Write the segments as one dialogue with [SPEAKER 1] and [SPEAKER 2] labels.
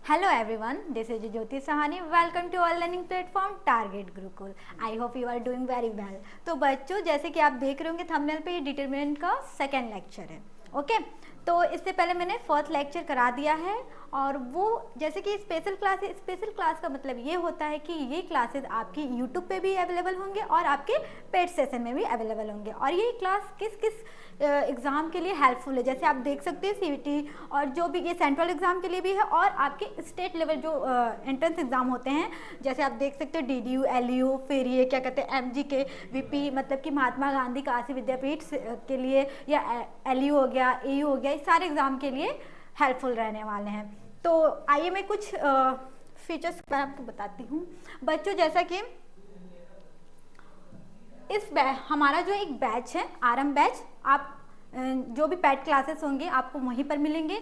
[SPEAKER 1] Hello everyone, this is Jyoti Sahani. Welcome to our learning platform Target Gurukul. I hope you are doing very well. तो बच्चों जैसे कि आप देख रहे होंगे थंबनेल पे ये डिटरमिनेंट का सेकेंड लेक्चर है. ओके तो इससे पहले मैंने फर्स्ट लेक्चर करा दिया है और वो जैसे कि स्पेशल क्लास है. स्पेशल क्लास का मतलब ये होता है कि ये क्लासेस आपकी यूट्यूब पे भी अवेलेबल होंगे और आपके पेड सेशन में भी अवेलेबल होंगे. और ये क्लास किस किस एग्ज़ाम के लिए हेल्पफुल है, जैसे आप देख सकते हैं सीईटी और जो भी ये सेंट्रल एग्ज़ाम के लिए भी है और आपके स्टेट लेवल जो एंट्रेंस एग्ज़ाम होते हैं, जैसे आप देख सकते हो डीडीयू, एलयू, फिर ये क्या कहते हैं एमजीके, वीपी मतलब कि महात्मा गांधी काशी विद्यापीठ के लिए, या एलयू हो गया, एयू हो गया, इस सारे एग्ज़ाम के लिए हेल्पफुल रहने वाले हैं. तो आइए मैं कुछ फीचर्स मैं आपको बताती हूँ बच्चों. जैसा कि हमारा जो एक बैच है आरएम बैच, आप जो भी पैड क्लासेस होंगे आपको वहीं पर मिलेंगे.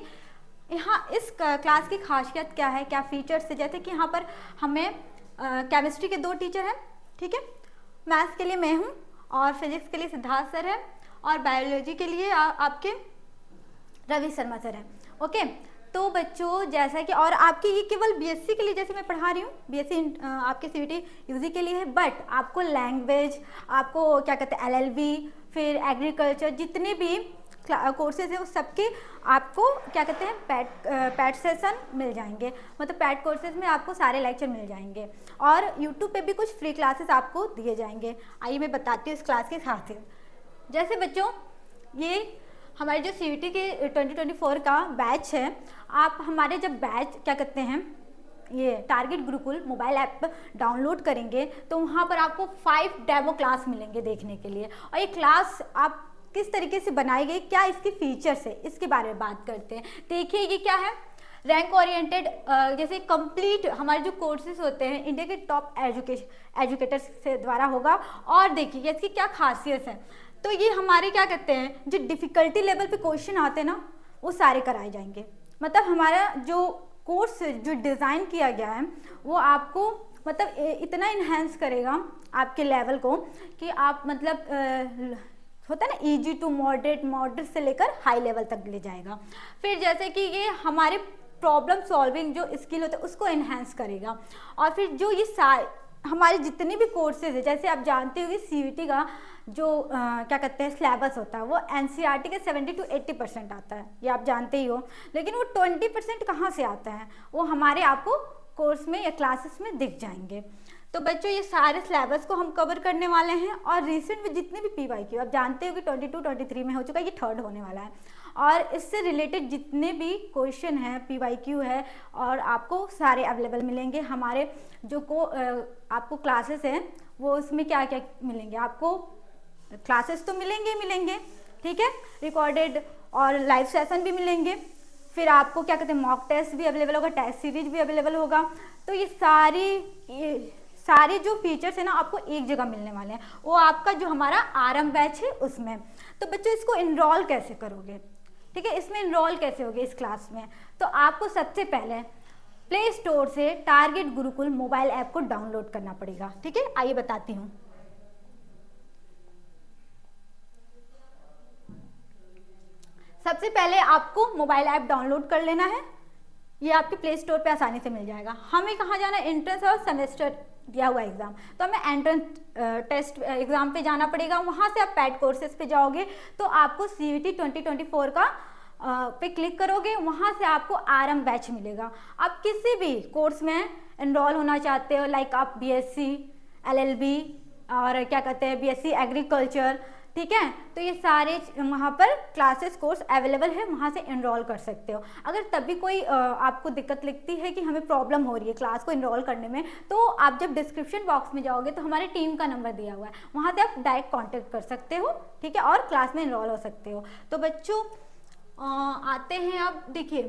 [SPEAKER 1] यहाँ इस क्लास की खासियत क्या है, क्या फीचर्स है, जैसे कि यहाँ पर हमें केमिस्ट्री के 2 टीचर हैं, ठीक है. मैथ्स के लिए मैं हूँ और फिजिक्स के लिए सिद्धार्थ सर है और बायोलॉजी के लिए आपके रवि शर्मा सर हैं. ओके तो बच्चों जैसा कि और आपकी ये केवल बीएससी के लिए जैसे मैं पढ़ा रही हूँ, बीएससी आपके सीईटी यूजी के लिए है, बट आपको लैंग्वेज, आपको क्या कहते हैं एलएलबी, फिर एग्रीकल्चर, जितने भी कोर्सेज है उस सबके आपको क्या कहते हैं पैड सेशन मिल जाएंगे. मतलब पैड कोर्सेज में आपको सारे लेक्चर मिल जाएंगे और यूट्यूब पे भी कुछ फ्री क्लासेस आपको दिए जाएंगे. आइए मैं बताती हूँ इस क्लास के खासियत. जैसे बच्चों ये हमारे जो सीईटी के 2024 का बैच है, आप हमारे जब बैच क्या कहते हैं ये target Gurukul mobile app download करेंगे तो वहाँ पर आपको 5 डेमो क्लास मिलेंगे देखने के लिए. और ये क्लास आप किस तरीके से बनाई गई, क्या इसकी फीचर्स है, इसके बारे में बात करते हैं. देखिए ये क्या है, रैंक ओरिएंटेड, जैसे कंप्लीट हमारे जो कोर्सेज होते हैं इंडिया के टॉप एजुकेटर्स से द्वारा होगा. और देखिए इसकी क्या खासियत है, तो ये हमारे क्या कहते हैं जो डिफ़िकल्टी लेवल पे क्वेश्चन आते हैं ना वो सारे कराए जाएंगे. मतलब हमारा जो कोर्स जो डिज़ाइन किया गया है वो आपको मतलब इतना इन्हेंस करेगा आपके लेवल को कि आप मतलब होता है ना इजी टू मॉडरेट, मॉडरेट से लेकर हाई लेवल तक ले जाएगा. फिर जैसे कि ये हमारे प्रॉब्लम सॉल्विंग जो स्किल होता है उसको इन्हेंस करेगा. और फिर जो ये हमारे जितने भी कोर्सेज है, जैसे आप जानते हो सीईटी का जो क्या कहते हैं सिलेबस होता है वो एनसीईआरटी के 70 to 80% आता है, ये आप जानते ही हो. लेकिन वो 20% कहाँ से आता है, वो हमारे आपको कोर्स में या क्लासेस में दिख जाएंगे. तो बच्चों ये सारे सिलेबस को हम कवर करने वाले हैं. और रिसेंट में जितने भी पीवाईक्यू आप जानते हो कि 22-23 में हो चुका है, ये 3rd होने वाला है. और इससे रिलेटेड जितने भी क्वेश्चन हैं पीवाईक्यू है और आपको सारे अवेलेबल मिलेंगे. हमारे जो आपको क्लासेस हैं वो उसमें क्या क्या मिलेंगे, आपको क्लासेस तो मिलेंगे, ठीक है, रिकॉर्डेड और लाइव सेशन भी मिलेंगे. फिर आपको क्या कहते हैं मॉक टेस्ट भी अवेलेबल होगा, टेस्ट सीरीज भी अवेलेबल होगा. तो ये सारे जो फीचर्स है ना आपको एक जगह मिलने वाले हैं, वो आपका जो हमारा आरएम बैच है उसमें. तो बच्चों इसको इनरोल कैसे करोगे, ठीक है, इसमें इनरोल कैसे होगे इस क्लास में. तो आपको सबसे पहले प्ले स्टोर से टारगेट गुरुकुल मोबाइल ऐप को डाउनलोड करना पड़ेगा. ठीक है, आइए बताती हूँ. सबसे पहले आपको मोबाइल ऐप डाउनलोड कर लेना है. ये आपके प्ले स्टोर पे आसानी से मिल जाएगा. हमें कहाँ जाना है, एंट्रेंस और सेमेस्टर दिया हुआ एग्जाम, तो हमें एंट्रेंस टेस्ट एग्जाम पे जाना पड़ेगा. वहाँ से आप पैड कोर्सेज पे जाओगे तो आपको सीईटी 2024 का पे क्लिक करोगे, वहाँ से आपको आरएम बैच मिलेगा. आप किसी भी कोर्स में एनरोल होना चाहते हो, लाइक आप बीएससी, एलएलबी और क्या कहते हैं बीएससी एग्रीकल्चर, ठीक है, तो ये सारे वहाँ पर क्लासेस कोर्स अवेलेबल है, वहाँ से एनरोल कर सकते हो. अगर तब भी कोई आपको दिक्कत लगती है कि हमें प्रॉब्लम हो रही है क्लास को एनरोल करने में, तो आप जब डिस्क्रिप्शन बॉक्स में जाओगे तो हमारी टीम का नंबर दिया हुआ है, वहाँ से आप डायरेक्ट कॉन्टेक्ट कर सकते हो, ठीक है, और क्लास में एनरोल हो सकते हो. तो बच्चों आते हैं अब. देखिए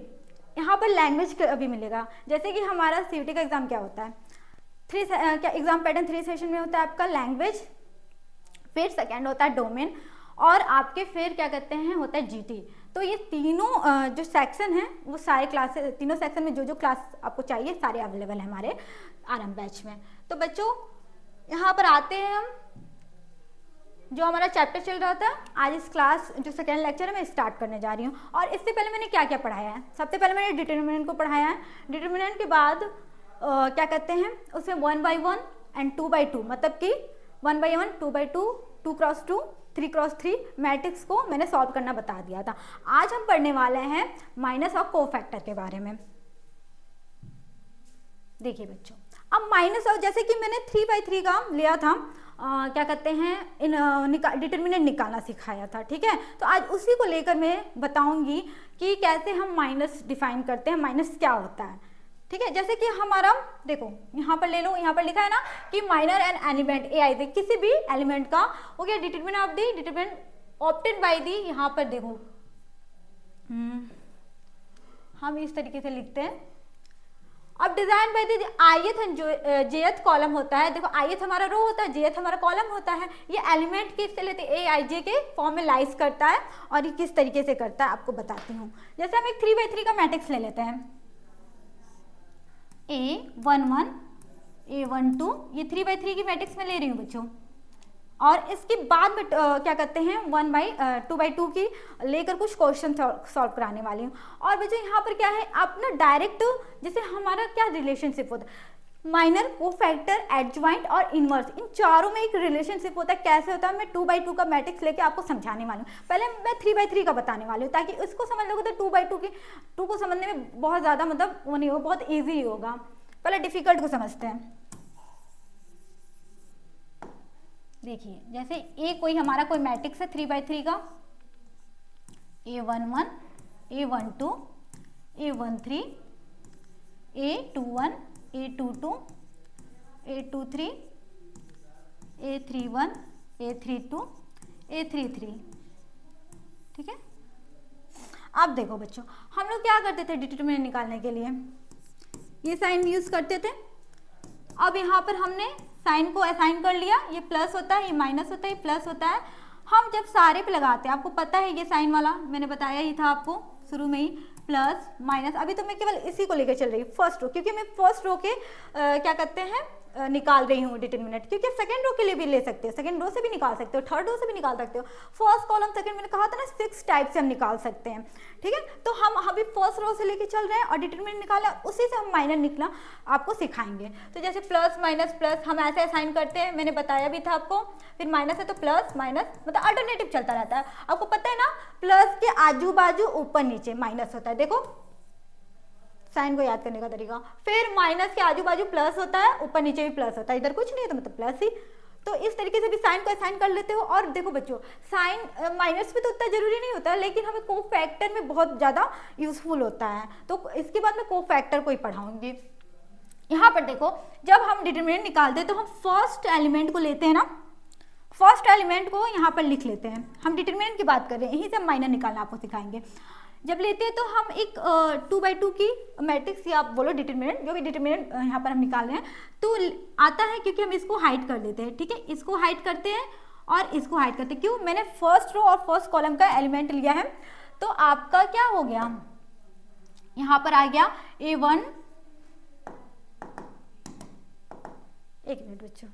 [SPEAKER 1] यहाँ पर लैंग्वेज भी मिलेगा. जैसे कि हमारा सीईटी का एग्ज़ाम क्या होता है, क्या एग्ज़ाम पैटर्न 3 सेशन में होता है आपका लैंग्वेज, फिर सेकेंड होता है डोमेन और आपके फिर क्या कहते हैं होता है जीटी. तो ये तीनों जो सेक्शन हैं वो सारे क्लासेस, तीनों सेक्शन में जो जो क्लास आपको चाहिए सारे अवेलेबल है हमारे आरएम बैच में. तो बच्चों यहाँ पर आते हैं हम. जो हमारा चैप्टर चल रहा था, आज इस क्लास जो सेकेंड लेक्चर है मैं स्टार्ट करने जा रही हूँ। और इससे पहले मैंने क्या क्या पढ़ाया है, सबसे पहले मैंने डिटर्मिनेंट को पढ़ाया है। डिटर्मिनेंट के बाद क्या कहते हैं उसमें 1 by 1 एंड 2 by 2, मतलब कि 1 by 1, 2 by 2, 2 cross 2, 3 cross 3 matrix को मैंने सॉल्व करना बता दिया था। आज हम पढ़ने वाले हैं माइनस और कोफैक्टर के बारे में। देखिए बच्चों, अब माइनस और जैसे कि मैंने 3 by 3 का लिया था, क्या कहते हैं इन डिटर्मिनेंट निकालना सिखाया था, ठीक है। तो आज उसी को लेकर मैं बताऊंगी कि कैसे हम माइनस डिफाइन करते हैं, माइनस क्या होता है, ठीक है। जैसे कि हमारा देखो यहाँ पर ले लो, यहाँ पर लिखा है ना कि माइनर एन एलिमेंट ए आई, किसी भी एलिमेंट का हो गया determinant of the determinant obtain by the, यहाँ पर देखो हम इस तरीके से लिखते हैं। अब design by the ith and jth column होता है, देखो ith हमारा रो होता है, jth हमारा कॉलम होता है। ये एलिमेंट किससे लेते हैं, a i j के फॉर्म में लाइज करता है। और ये किस तरीके से करता है आपको बताती हूँ। जैसे हम एक 3 by 3 का मैट्रिक्स ले लेते हैं, a11 a12, ये 3 by 3 की मैट्रिक्स में ले रही हूँ बच्चों। और इसके बाद में क्या कहते हैं 2 by 2 की लेकर कुछ क्वेश्चन सॉल्व कराने वाली हूँ। और बच्चों यहाँ पर क्या है, आप ना डायरेक्ट जैसे हमारा क्या रिलेशनशिप होता है, माइनर, कोफैक्टर, एडजॉइंट और इनवर्स, इन चारों में एक रिलेशनशिप होता है। कैसे होता है मैं 2 by 2 का मैट्रिक्स लेके आपको समझाने वाली हूँ। पहले मैं 3 by 3 का बताने वाली हूँ, ताकि इसको समझ लोगे तो 2 by 2 को समझने में बहुत ज़्यादा मतलब वो नहीं होगा, बहुत ईजी होगा। पहले डिफिकल्ट को समझते हैं। देखिए जैसे ए कोई हमारा कोई मैट्रिक्स है 3 by 3 का, a11 a12 a13 a21 a22 a23 a31 a32 a33, ठीक है। अब देखो बच्चों, हम लोग क्या करते थे डिटर्मिनेंट निकालने के लिए, ये साइन यूज करते थे। अब यहाँ पर हमने साइन को असाइन कर लिया, ये प्लस होता है, ये माइनस होता है, ये प्लस होता है। हम जब सारे पे लगाते हैं, आपको पता है ये साइन वाला मैंने बताया ही था आपको शुरू में ही, प्लस माइनस। अभी तो मैं केवल इसी को लेकर चल रही हूँ फर्स्ट रो, क्योंकि मैं फर्स्ट रो के क्या कहते हैं निकाल रही हूँ डिटर्मिनेंट, क्योंकि आप सेकंड रो के लिए भी ले सकते हो, सेकंड रो से भी निकाल सकते हो, थर्ड रो से भी निकाल सकते हो। फर्स्ट कॉलम सेकंड, मैंने कहा था ना 6 टाइप से हम निकाल सकते हैं, ठीक है। तो हम अभी फर्स्ट रो से लेके चल रहे हैं और डिटर्मिनेंट निकाला, उसी से हम माइनर निकला आपको सिखाएंगे। तो जैसे प्लस माइनस प्लस हम ऐसे असाइन करते हैं, मैंने बताया भी था आपको। फिर माइनस है तो प्लस माइनस, मतलब अल्टरनेटिव चलता रहता है। आपको पता है ना प्लस के आजू बाजू ऊपर नीचे माइनस होता है, देखो साइन को याद करने का तरीका। फिर माइनस के आजू बाजू प्लस होता है, ऊपर नीचे भी प्लस होता है, इधर कुछ नहीं है तो मतलब प्लस ही। तो इस तरीके से भी साइन को असाइन कर लेते हो। और देखो बच्चों, साइन माइनस भी तो उतना जरूरी नहीं होता, लेकिन हमें कोफैक्टर में बहुत ज़्यादा यूजफुल होता है। तो इसके बाद मैं कोफैक्टर को ही पढ़ाऊंगी। यहाँ पर देखो, जब हम डिटर्मिनेंट निकालते हैं तो हम फर्स्ट एलिमेंट को लेते हैं ना, फर्स्ट एलिमेंट को यहाँ पर लिख लेते हैं। हम डिटर्मिनेंट की बात कर रहे हैं, यहीं से हम माइनर निकालना आपको सिखाएंगे। जब लेते हैं तो हम एक 2 by 2 की मैट्रिक्स या आप बोलो डिटर्मिनेंट, जो भी डिटर्मिनेंट यहाँ पर हम निकाल रहे हैं तो आता है, क्योंकि हम इसको हाइड कर देते हैं, ठीक है। इसको हाइड करते हैं और इसको हाइड करते हैं। क्यों, मैंने फर्स्ट रो और फर्स्ट कॉलम का एलिमेंट लिया है। तो आपका क्या हो गया, यहाँ पर आ गया a1, एक मिनट बच्चों।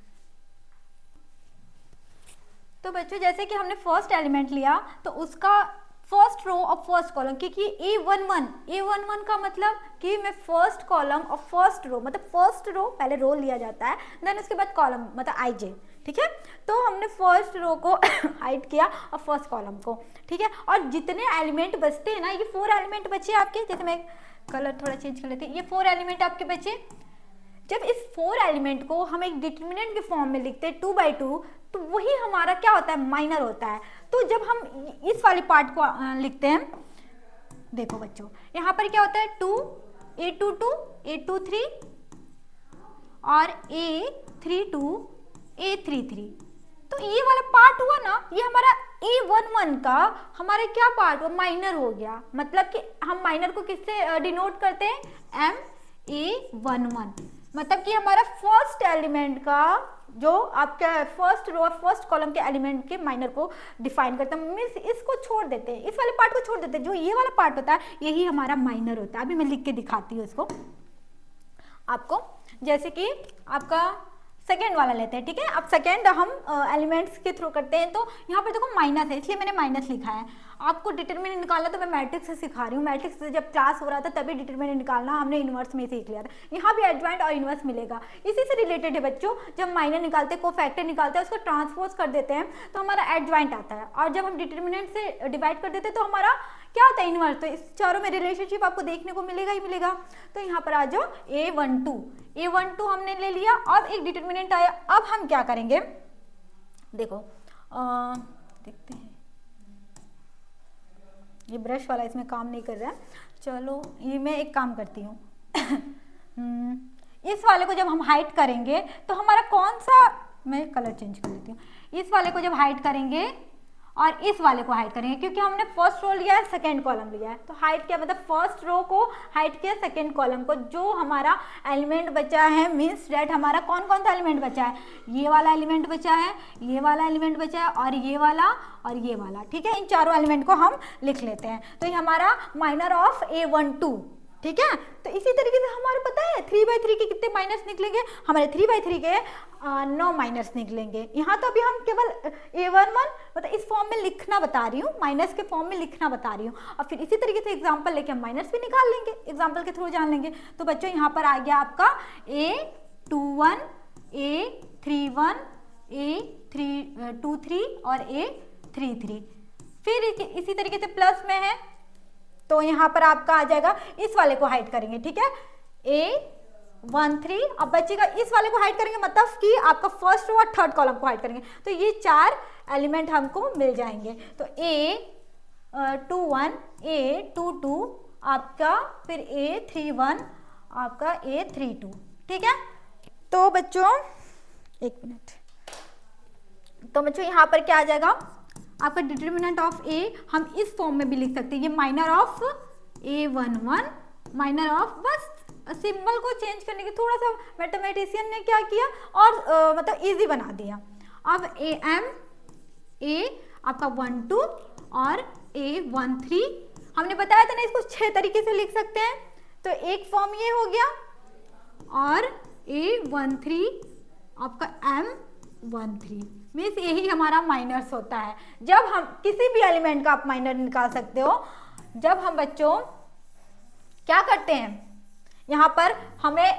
[SPEAKER 1] तो बच्चों जैसे कि हमने फर्स्ट एलिमेंट लिया तो उसका फर्स्ट रो और फर्स्ट कॉलम, क्योंकि a11 का मतलब कि मैं फर्स्ट कॉलम और फर्स्ट रो, मतलब फर्स्ट रो पहले रो लिया जाता है, देन उसके बाद कॉलम मतलब ij, ठीक है। तो हमने फर्स्ट रो को हाइड किया और फर्स्ट कॉलम को, ठीक है। और जितने एलिमेंट बचते हैं ना, ये 4 एलिमेंट बचे आपके, जैसे मैं कलर थोड़ा चेंज कर लेती हूँ, ये 4 एलिमेंट आपके बचे। जब इस 4 एलिमेंट को हम एक डिटर्मिनेंट के फॉर्म में लिखते हैं 2 by 2, तो वही हमारा क्या होता है, माइनर होता है। तो जब हम इस वाले पार्ट को लिखते हैं, देखो बच्चों यहाँ पर क्या होता है 2 a22 a23 और a32 a33। तो ये वाला पार्ट हुआ ना, ये हमारा a11 का हमारा क्या पार्ट हुआ, माइनर हो गया। मतलब कि हम माइनर को किससे डिनोट करते हैं, ma11, मतलब कि हमारा फर्स्ट एलिमेंट का जो आपका फर्स्ट रो और फर्स्ट कॉलम के एलिमेंट के माइनर को डिफाइन करता है। मीन्स इसको छोड़ देते हैं, इस वाले पार्ट को छोड़ देते हैं, जो ये वाला पार्ट होता है यही हमारा माइनर होता है। अभी मैं लिख के दिखाती हूँ इसको आपको। जैसे कि आपका सेकेंड वाला लेते हैं, ठीक है। अब सेकेंड हम एलिमेंट्स के थ्रू करते हैं, तो यहाँ पर देखो माइनस है इसलिए मैंने माइनस लिखा है। आपको डिटरमिनेंट निकालना तो मैं मैट्रिक्स से सिखा रही हूँ, मैट्रिक्स से जब क्लास हो रहा था तभी डिटरमिनेंट निकालना हमने इन्वर्स में सीख लिया था। यहाँ भी एडजॉइंट और इन्वर्स मिलेगा, इसी से रिलेटेड है बच्चों। जब माइनर निकालते हैं, कोफैक्टर निकालते हैं, उसको ट्रांसपोज कर देते हैं तो हमारा एडजॉइंट आता है, और जब हम डिटरमिनेंट से डिवाइड कर देते हैं तो हमारा क्या होता है, इन्वर्स। तो इस चारों में रिलेशनशिप आपको देखने को मिलेगा ही मिलेगा। तो यहाँ पर आ जाओ A12 हमने ले लिया, अब एक डिटरमिनेंट आया। अब हम क्या करेंगे, देखो देखते हैं, ये ब्रश वाला इसमें काम नहीं कर रहा है, चलो ये मैं एक काम करती हूँ इस वाले को जब हम हाइड करेंगे तो हमारा कौन सा, मैं कलर चेंज कर लेती हूँ, इस वाले को जब हाइड करेंगे और इस वाले को हाइड करेंगे, क्योंकि हमने फर्स्ट रो लिया है, सेकंड कॉलम लिया है, तो हाइड किया मतलब फर्स्ट रो को हाइड किया, सेकंड कॉलम को। जो हमारा एलिमेंट बचा है मीन्स डेट हमारा कौन कौन सा एलिमेंट बचा है, ये वाला एलिमेंट बचा है, ये वाला एलिमेंट बचा है, और ये वाला और ये वाला, ठीक है। इन चारों एलिमेंट को हम लिख लेते हैं। तो ये हमारा माइनर ऑफ A12, ठीक है। तो इसी तरीके से हमारे पता है 3/3 के कितने माइनस निकलेंगे, हमारे 3/3 के 9 माइनस निकलेंगे। यहाँ तो अभी हम केवल A11 मतलब इस फॉर्म में लिखना बता रही हूँ, माइनस के फॉर्म में लिखना बता रही हूँ, और फिर इसी तरीके से एग्जाम्पल लेके हम माइनस भी निकाल लेंगे, एग्जाम्पल के थ्रू जान लेंगे। तो बच्चों यहाँ पर आ गया आपका A21, A31, A23 और A33। फिर इसी तरीके से प्लस में है तो यहाँ पर आपका आ जाएगा, इस वाले को हाइड करेंगे, ठीक है, A13। अब बच्चेगा इस वाले को हाइड करेंगे मतलब कि आपका फर्स्ट और थर्ड कॉलम को हाइड करेंगे, तो ये 4 एलिमेंट हमको मिल जाएंगे। तो A21, A22 आपका, फिर A31 आपका, A32, ठीक है। तो बच्चों एक मिनट, तो बच्चों यहाँ पर क्या आ जाएगा आपका डिटरमिनेंट ऑफ A, हम इस फॉर्म में भी लिख सकते हैं, ये minor of A11, minor of, बस सिंबल को चेंज करने के थोड़ा सा मैथमेटिशियन ने क्या किया और मतलब इजी बना दिया। अब AM A आपका 12 और A13 हमने बताया था ना, इसको 6 तरीके से लिख सकते हैं। तो एक फॉर्म ये हो गया, और A13 आपका M13 मीन्स यही हमारा माइनर्स होता है। जब हम किसी भी एलिमेंट का आप माइनर निकाल सकते हो, जब हम बच्चों क्या करते हैं, यहाँ पर हमें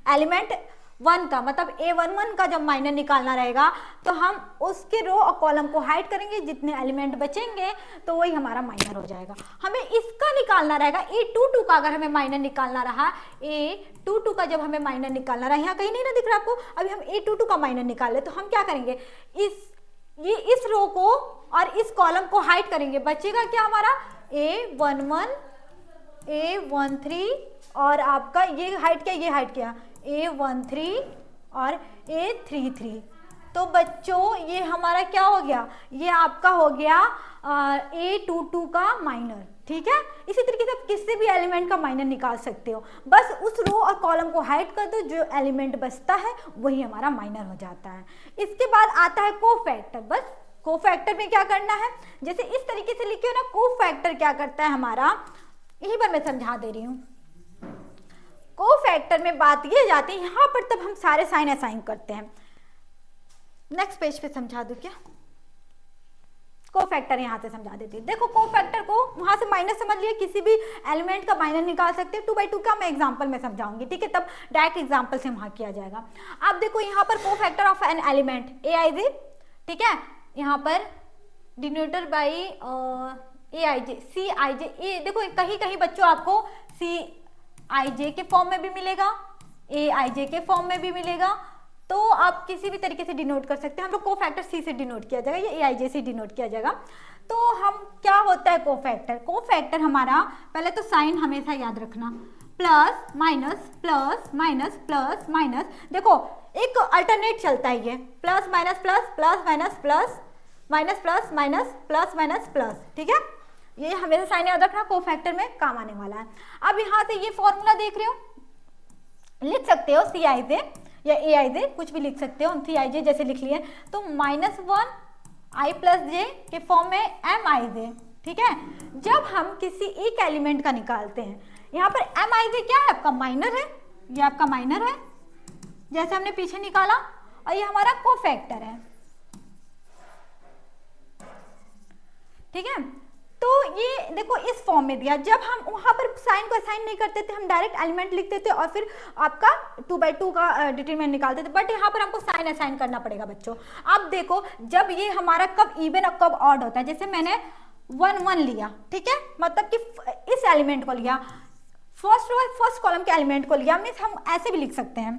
[SPEAKER 1] एलिमेंट 1 का मतलब A11 का जब माइनर निकालना रहेगा तो हम उसके रो और कॉलम को हाइड करेंगे, जितने एलिमेंट बचेंगे तो वही हमारा माइनर हो जाएगा। हमें इसका निकालना रहेगा A22 का, अगर हमें माइनर निकालना रहा, A22 का जब हमें माइनर निकालना रहा, यहाँ कहीं नहीं ना दिख रहा आपको, अभी हम A22 का माइनर निकाल ले, तो हम क्या करेंगे, इस रो को और इस कॉलम को हाइड करेंगे, बचेगा क्या हमारा A11, A13 और आपका ये हाइड किया, ये हाइड किया, A13 और A33। तो बच्चों ये हमारा क्या हो गया, ये आपका हो गया A22 का माइनर, ठीक है। इसी तरीके से आप किसी भी एलिमेंट का माइनर निकाल सकते हो, बस उस रो और कॉलम को हाइड कर दो, जो एलिमेंट बचता है वही हमारा माइनर हो जाता है। इसके बाद आता है कोफैक्टर। बस कोफैक्टर में क्या करना है, जैसे इस तरीके से लिखे हो ना, कोफैक्टर क्या करता है हमारा, यही पर मैं समझा दे रही हूँ। कोफैक्टर में बात ये जाती है, यहाँ पर तब हम सारे साइन असाइन करते हैं। नेक्स्ट पेज पे समझा दूं क्या, कोफैक्टर यहाँ से समझा देती हूँ। देखो कोफैक्टर को वहां से माइनस समझ लिया, किसी भी एलिमेंट का माइनर निकाल सकते हैं। 2/2 का मैं एग्जांपल में समझाऊंगी, ठीक है, तब डायरेक्ट एग्जांपल से वहां किया जाएगा। अब देखो यहाँ पर cofactor of an element Aij, ठीक है, यहाँ पर डिनोटेड बाई Aij, Cij। देखो कहीं कहीं बच्चों आपको Cij के फॉर्म में भी मिलेगा, Aij के फॉर्म में भी मिलेगा, तो आप किसी भी तरीके से डिनोट कर सकते हैं। हम लोग कोफैक्टर C से डिनोट किया जाएगा या Aij से डिनोट किया जाएगा। तो हम क्या होता है कोफैक्टर, कोफैक्टर हमारा पहले तो साइन हमेशा याद रखना, plus minus plus minus plus minus. देखो एक अल्टरनेट चलता है, ये plus minus plus plus minus plus minus plus minus plus minus plus, ठीक है, ये हमेशा साइन याद रखना, कोफैक्टर में काम आने वाला है। अब यहाँ से ये फॉर्मूला देख रहे हो, लिख सकते हो Cij या Aij, कुछ भी लिख सकते हो, हम Cij जैसे लिख लिए, तो -1 i + j के फॉर्म में Mij, ठीक है। जब हम किसी एक एलिमेंट का निकालते हैं, यहाँ पर Mij क्या है, आपका माइनर है, ये आपका माइनर है, जैसे हमने पीछे निकाला, और ये हमारा कोफैक्टर है, ठीक है। तो ये देखो इस फॉर्म में दिया, जब हम वहां पर साइन को असाइन नहीं करते थे, हम डायरेक्ट एलिमेंट लिखते थे और फिर आपका 2/2 का डिटरमिनेंट निकालते थे, बट यहाँ पर हमको साइन असाइन करना पड़ेगा बच्चों। अब देखो जब ये हमारा कब इवन और कब ऑड होता है, जैसे मैंने 1 1 लिया, ठीक है, मतलब कि इस एलिमेंट को लिया, फर्स्ट कॉलम के एलिमेंट को लिया, मीन्स हम ऐसे भी लिख सकते हैं,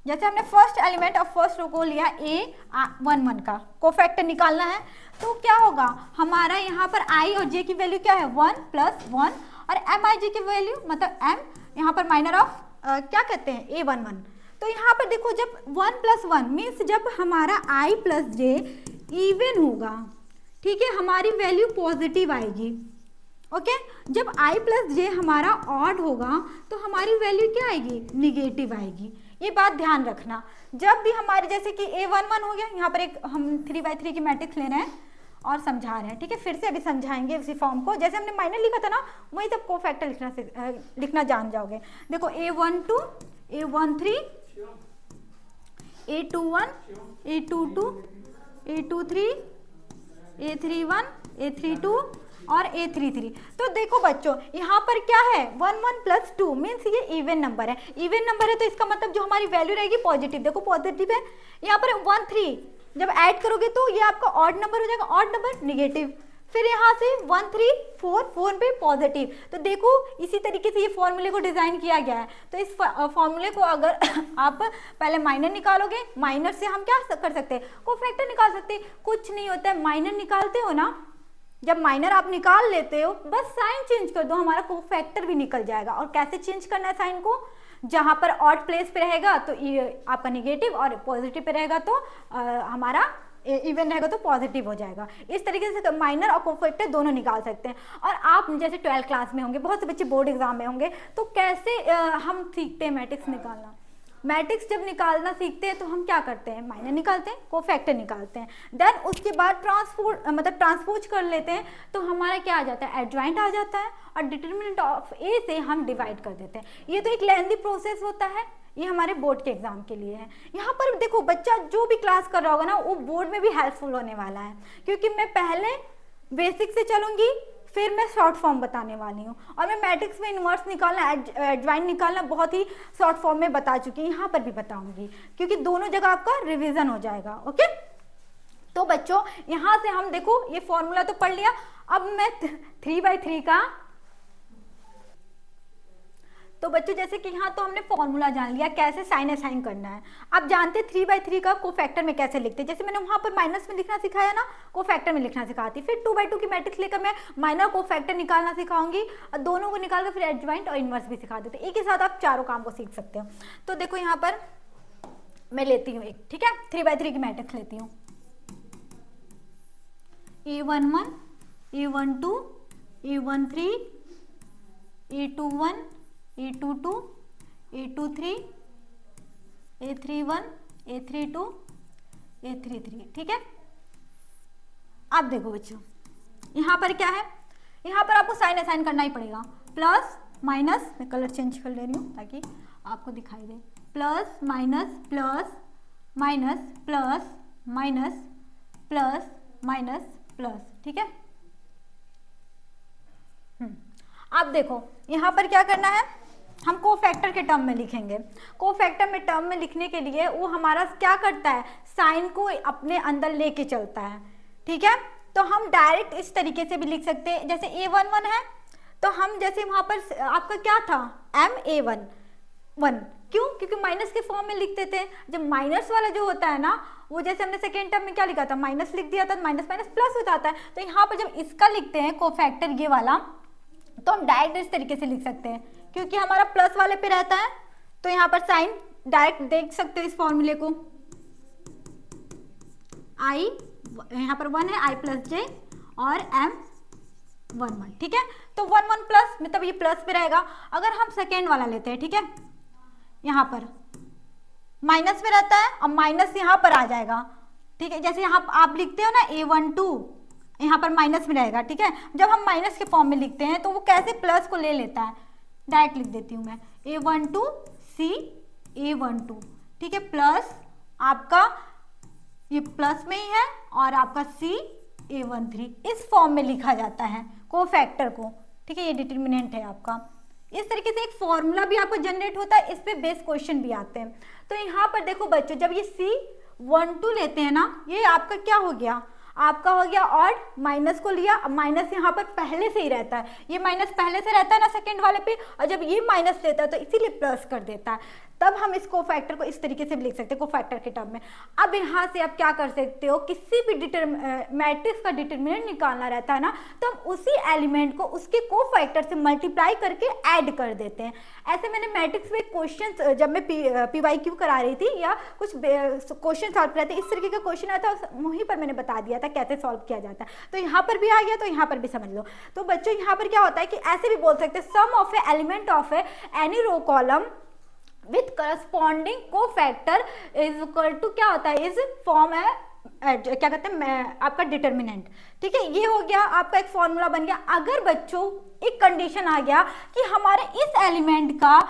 [SPEAKER 1] जैसे हमने फर्स्ट एलिमेंट और फर्स्ट रो को लिया A1 1 का कोफैक्टर निकालना है, तो क्या होगा हमारा यहाँ पर I और J की वैल्यू क्या है 1 + 1, और MIJ की वैल्यू मतलब M यहाँ पर माइनर ऑफ क्या कहते हैं A1 1। तो यहाँ पर देखो जब 1 + 1 मीन्स जब हमारा I + J इवन होगा, ठीक है, हमारी वैल्यू पॉजिटिव आएगी, ओके। जब I + J हमारा ऑड होगा तो हमारी वैल्यू क्या आएगी, निगेटिव आएगी। ये बात ध्यान रखना, जब भी हमारे जैसे कि A1 1 हो गया, यहाँ पर एक हम 3/3 की मैट्रिक्स ले रहे हैं और समझा रहे हैं, ठीक है, फिर से अभी समझाएंगे उसी फॉर्म को, जैसे हमने माइनर लिखा था ना, वही सब कोफैक्टर लिखना जान जाओगे। देखो A12 A13 A21 A22 A23 A31 A32 और A33। तो देखो बच्चों यहाँ पर क्या है 1 1 + 2 मीन्स ये इवन नंबर है, इवन नंबर है तो इसका मतलब जो हमारी वैल्यू रहेगी पॉजिटिव, देखो पॉजिटिव है। यहाँ पर 1 3 जब ऐड करोगे तो ये आपका ऑड नंबर हो जाएगा, ऑड नंबर निगेटिव, फिर यहाँ से 1 3 4 4 पे पॉजिटिव। तो देखो इसी तरीके से ये फॉर्मूले को डिजाइन किया गया है। तो इस फॉर्मूले को अगर आप पहले माइनर निकालोगे, माइनर से हम क्या कर सकते हैं, कोफैक्टर निकाल सकते हैं। कुछ नहीं होता है, माइनर निकालते हो ना, जब माइनर आप निकाल लेते हो बस साइन चेंज कर दो, हमारा कोफैक्टर भी निकल जाएगा। और कैसे चेंज करना है साइन को, जहां पर ऑड प्लेस पे रहेगा तो ये आपका निगेटिव और पॉजिटिव पे रहेगा तो हमारा इवन रहेगा तो पॉजिटिव हो जाएगा। इस तरीके से माइनर और कोफैक्टर दोनों निकाल सकते हैं। और आप जैसे 12th क्लास में होंगे, बहुत से बच्चे बोर्ड एग्जाम में होंगे, तो कैसे हम सीखते हैं मैट्रिक्स निकालना। मैट्रिक्स जब निकालना सीखते हैं तो हम क्या करते हैं, माइनर निकालते हैं, कोफैक्टर निकालते हैं, देन उसके बाद ट्रांसपोज कर लेते हैं, तो हमारा क्या आ जाता है, एडजॉइंट आ जाता है, और डिटरमिनेंट ऑफ ए से हम डिवाइड कर देते हैं। ये तो एक लेंथी प्रोसेस होता है, ये हमारे बोर्ड के एग्जाम के लिए है। यहाँ पर देखो बच्चा जो भी क्लास कर रहा होगा ना, वो बोर्ड में भी हेल्पफुल होने वाला है, क्योंकि मैं पहले बेसिक से चलूंगी, फिर मैं शॉर्ट फॉर्म बताने वाली हूँ। और मैं मैट्रिक्स में इन्वर्स निकालना, एडजॉइंट निकालना बहुत ही शॉर्ट फॉर्म में बता चुकी हूँ, यहाँ पर भी बताऊंगी, क्योंकि दोनों जगह आपका रिवीजन हो जाएगा, ओके। तो बच्चों यहाँ से हम देखो ये फॉर्मूला तो पढ़ लिया, अब मैं 3/3 का, तो बच्चों जैसे कि यहाँ तो हमने फॉर्मूला जान लिया कैसे साइन असाइन करना है। अब जानते 3/3 का कोफैक्टर में कैसे लिखते हैं, जैसे मैंने वहाँ पर माइनस में लिखना सिखाया ना, कोफैक्टर में लिखना सिखाती, फिर 2/2 की मैट्रिक्स लेकर मैं माइनर कोफैक्टर निकालना सिखाऊंगी, और दोनों को निकाल कर फिर एडजॉइंट और इनवर्स भी सिखा देते, एक ही साथ आप चारों काम को सीख सकते हो। तो देखो यहाँ पर मैं लेती हूँ एक, ठीक है, 3/3 की मैट्रिक्स लेती हूँ, A11 A12 A13 A21 A22 A23 A31 A32 A33, ठीक है। अब देखो बच्चों यहाँ पर क्या है, यहाँ पर आपको साइन असाइन करना ही पड़ेगा, प्लस माइनस, मैं कलर चेंज कर ले रही हूँ ताकि आपको दिखाई दे, plus minus plus minus plus minus plus minus plus, ठीक है। अब देखो यहाँ पर क्या करना है, हम कोफैक्टर के टर्म में लिखेंगे। कोफैक्टर में टर्म में लिखने के लिए वो हमारा क्या करता है, साइन को अपने अंदर लेके चलता है, ठीक है। तो हम डायरेक्ट इस तरीके से भी लिख सकते हैं, जैसे A11 है तो हम जैसे वहां पर आपका क्या था MA1 1, क्यों, क्योंकि माइनस के फॉर्म में लिखते थे। जब माइनस वाला जो होता है ना, वो जैसे हमने सेकेंड टर्म में क्या लिखा था, माइनस लिख दिया था, माइनस माइनस प्लस हो जाता है। तो यहाँ पर जब इसका लिखते हैं कोफैक्टर ये वाला, तो हम डायरेक्ट इस तरीके से लिख सकते हैं, क्योंकि हमारा प्लस वाले पे रहता है। तो यहाँ पर साइन डायरेक्ट देख सकते हो इस फॉर्मूले को, I यहाँ पर 1 है, I + J और M 1 1, ठीक है। तो 1 1 प्लस मतलब ये प्लस पे रहेगा। अगर हम सेकेंड वाला लेते हैं, ठीक है, यहाँ पर माइनस में रहता है और माइनस यहाँ पर आ जाएगा, ठीक है। जैसे यहाँ आप लिखते हो ना A12, यहाँ पर माइनस में रहेगा, ठीक है। जब हम माइनस के फॉर्म में लिखते हैं तो वो कैसे प्लस को ले लेता है, डायरेक्ट लिख देती हूँ मैं A12 C A12, ठीक है, प्लस आपका ये प्लस में ही है और आपका CA13 इस फॉर्म में लिखा जाता है कोफैक्टर को, ठीक है, ये डिटर्मिनेंट है आपका। इस तरीके से एक फॉर्मूला भी आपको जनरेट होता है, इस पे बेस क्वेश्चन भी आते हैं। तो यहाँ पर देखो बच्चों, जब ये C12 लेते हैं ना, ये आपका क्या हो गया, आपका हो गया ऑड, माइनस को लिया, अब माइनस यहाँ पर पहले से ही रहता है, ये माइनस पहले से रहता है ना सेकंड वाले पे, और जब ये माइनस लेता है तो इसीलिए प्लस कर देता है। तब हम इस कोफैक्टर को इस तरीके से भी लिख सकते हैं कोफैक्टर के टर्म में। अब यहाँ से आप क्या कर सकते हो, किसी भी मैट्रिक्स का डिटरमिनेंट निकालना रहता है ना, तो हम उसी एलिमेंट को उसके कोफैक्टर से मल्टीप्लाई करके ऐड कर देते हैं। ऐसे मैंने मैट्रिक्स में क्वेश्चन जब मैं PYQ करा रही थी या कुछ क्वेश्चन सॉल्व करते, इस तरीके का क्वेश्चन आया था, वहीं पर मैंने बता दिया था कैसे सॉल्व किया जाता है। तो यहाँ पर भी आ गया, तो यहाँ पर भी समझ लो। तो बच्चों यहाँ पर क्या होता है कि ऐसे भी बोल सकते हैं, sum of a element of a any row column with corresponding cofactor is equal to क्या होता है, इज फॉर्म है क्या कहते हैं आपका डिटर्मिनेंट, ठीक है। ये हो गया आपका एक फॉर्मूला बन गया। अगर बच्चों एक कंडीशन आ गया कि हमारे इस एलिमेंट का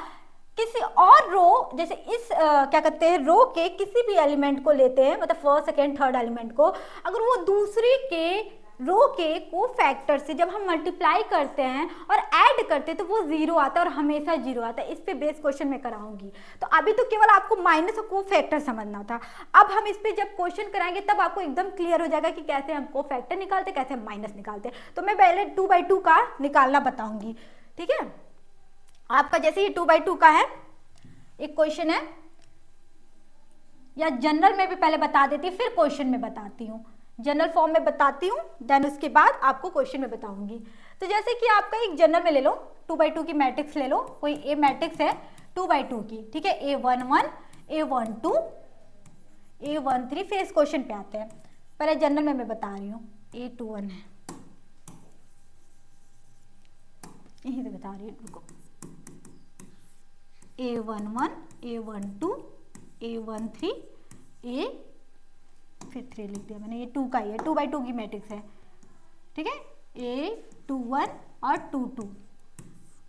[SPEAKER 1] किसी और रो, जैसे इस क्या कहते हैं रो के किसी भी एलिमेंट को लेते हैं, मतलब फर्स्ट सेकेंड थर्ड एलिमेंट को, अगर वो दूसरे के रो के कोफैक्टर से जब हम मल्टीप्लाई करते हैं और ऐड करते हैं तो वो जीरो आता है और हमेशा जीरो आता है। इस पे बेस क्वेश्चन में कराऊंगी। तो अभी तो केवल आपको माइनस और कोफैक्टर समझना था। अब हम इस पे जब क्वेश्चन कराएंगे तब आपको एकदम क्लियर हो जाएगा कि कैसे हम कोफैक्टर निकालते, कैसे हम माइनस निकालते। तो मैं पहले 2/2 का निकालना बताऊंगी, ठीक है। आपका जैसे ये 2/2 का है, एक क्वेश्चन है, या जनरल में भी पहले बता देती फिर क्वेश्चन में बताती हूँ, जनरल फॉर्म में बताती हूँ, देन उसके बाद आपको क्वेश्चन में बताऊंगी। तो जैसे कि आपका एक जनरल में ले लो, 2/2 की मैट्रिक्स ले लो, कोई ए मैट्रिक्स है 2/2 की, ठीक है, A11, A12, A13, फिर इस क्वेश्चन पे आते हैं। पहले जनरल में मैं बता रही हूँ, A21 है, यहीं से बता रही हूँ, रुको, A11, A12, A13, A फिर 3 लिख दिया मैंने, ये 2 का ही है, 2/2 की मैट्रिक्स है, ठीक है, A21 और 22।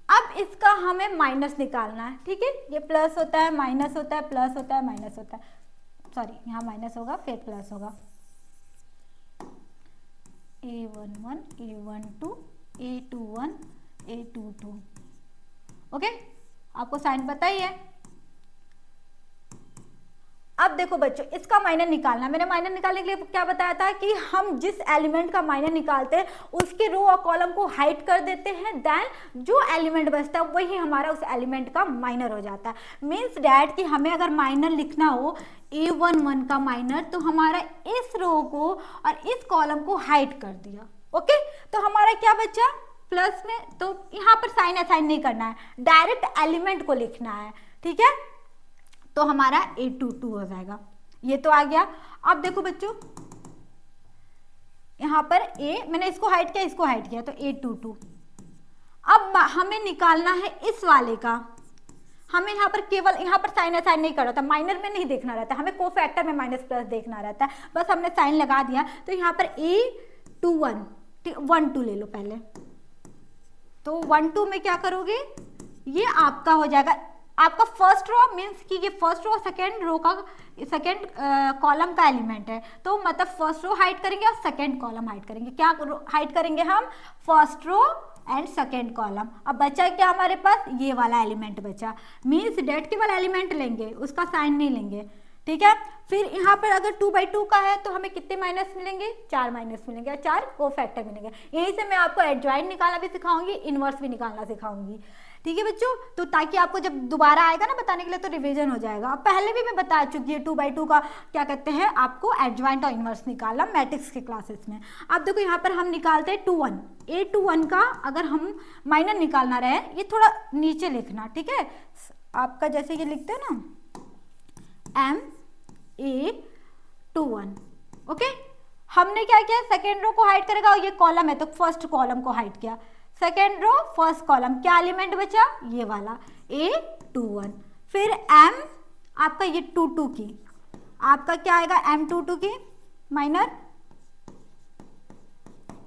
[SPEAKER 1] अब इसका हमें माइनस निकालना है, ठीक है, ये प्लस होता है, माइनस होता है, प्लस होता है, माइनस होता है, सॉरी यहाँ माइनस होगा फिर प्लस होगा। A11, A12, A21, A22, okay, आपको साइन पता ही है। अब देखो बच्चों, इसका माइनर निकालना, मैंने माइनर निकालने के लिए क्या बताया था कि हम जिस एलिमेंट का माइनर निकालते हैं उसके रो और कॉलम को हाइड कर देते हैं, देन जो एलिमेंट बचता है वही हमारा उस एलिमेंट का माइनर हो जाता है। मीन्स डैट कि हमें अगर माइनर लिखना हो A11 का माइनर, तो हमारा इस रो को और इस कॉलम को हाइड कर दिया, ओके। तो हमारा क्या बचा प्लस में, तो यहाँ पर साइन असाइन नहीं करना है, डायरेक्ट एलिमेंट को लिखना है, ठीक है। तो हमारा A22 हो जाएगा, ये तो आ गया। अब देखो बच्चों, यहाँ पर A, मैंने इसको हाइड किया, इसको हाइड किया, तो A22। अब हमें निकालना है इस वाले का, हमें यहाँ पर केवल यहाँ पर साइन असाइन नहीं कर रहा था, माइनर में नहीं देखना रहता, हमें कोफैक्टर में माइनस प्लस देखना रहता है, बस हमने साइन लगा दिया। तो यहाँ पर A21, 12 ले लो पहले, तो 12 में क्या करोगे, ये आपका हो जाएगा आपका फर्स्ट रो, मीन्स कि ये फर्स्ट रो और सेकेंड रो का सेकेंड कॉलम का एलिमेंट है, तो मतलब फर्स्ट रो हाइड करेंगे और सेकेंड कॉलम हाइड करेंगे। क्या हाइड करेंगे हम, first row and second column. अब बचा क्या हमारे पास, ये वाला एलिमेंट बचा, मीन्स डेट केवल एलिमेंट लेंगे, उसका साइन नहीं लेंगे, ठीक है। फिर यहाँ पर अगर 2/2 का है तो हमें कितने माइनस मिलेंगे, 4 माइनस मिलेंगे और 4 कोफैक्टर मिलेंगे। यहीं से मैं आपको एडजॉइंट निकालना भी सिखाऊंगी, इनवर्स भी निकालना सिखाऊंगी, ठीक है बच्चों। तो ताकि आपको जब दोबारा आएगा ना बताने के लिए तो रिवीजन हो जाएगा। अब पहले भी मैं बता चुकी है 2/2 का क्या कहते हैं, आपको एडजॉइंट और इनवर्स निकालना मैट्रिक्स के क्लासेस में। अब देखो यहाँ पर हम निकालते हैं 21, A21 का अगर हम माइनर निकालना रहे, ये थोड़ा नीचे लिखना, ठीक है, आपका जैसे ये लिखते हैं ना MA21, ओके। हमने क्या किया, सेकेंड रो को हाइड करेगा और ये कॉलम है तो फर्स्ट कॉलम को हाइड किया, सेकेंड रो फर्स्ट कॉलम, क्या एलिमेंट बचा, ये वाला A21। फिर M आपका ये 22 की, आपका क्या आएगा M22 की माइनर,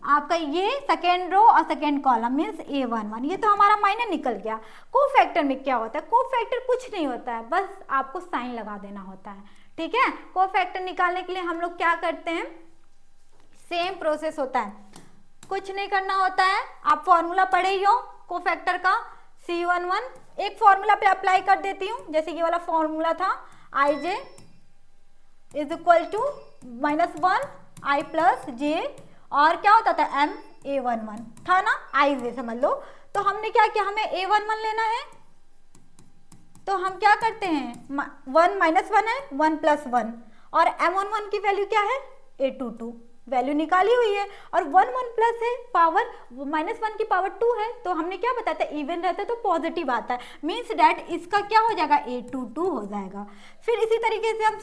[SPEAKER 1] आपका ये सेकेंड रो और सेकेंड कॉलम मीन्स A11, ये तो हमारा माइनर निकल गया। कोफैक्टर में क्या होता है, कोफैक्टर कुछ नहीं होता है, बस आपको साइन लगा देना होता है, ठीक है। कोफैक्टर निकालने के लिए हम लोग क्या करते हैं, सेम प्रोसेस होता है, कुछ नहीं करना होता है। आप फॉर्मूला पढ़े ही हो कोफैक्टर का, C11। एक फॉर्मूला पे अप्लाई कर देती हूँ, जैसे ये वाला फॉर्मूला था, IJ is equal to -1 I plus J, और क्या होता था MA11 था ना, IJ समझ लो। तो हमने क्या किया, हमें A11 लेना है, तो हम क्या करते हैं, 1 -1 है, 1 + 1, और M11 की वैल्यू क्या है, A22 वैल्यू निकाली हुई है, और 1 1 प्लस है, पावर -1 की पावर 2 है, तो हमने क्या बताया था, इवन रहता है तो पॉजिटिव आता है, मीन्स डैट इसका क्या हो जाएगा, A22 हो जाएगा। फिर इसी तरीके से हम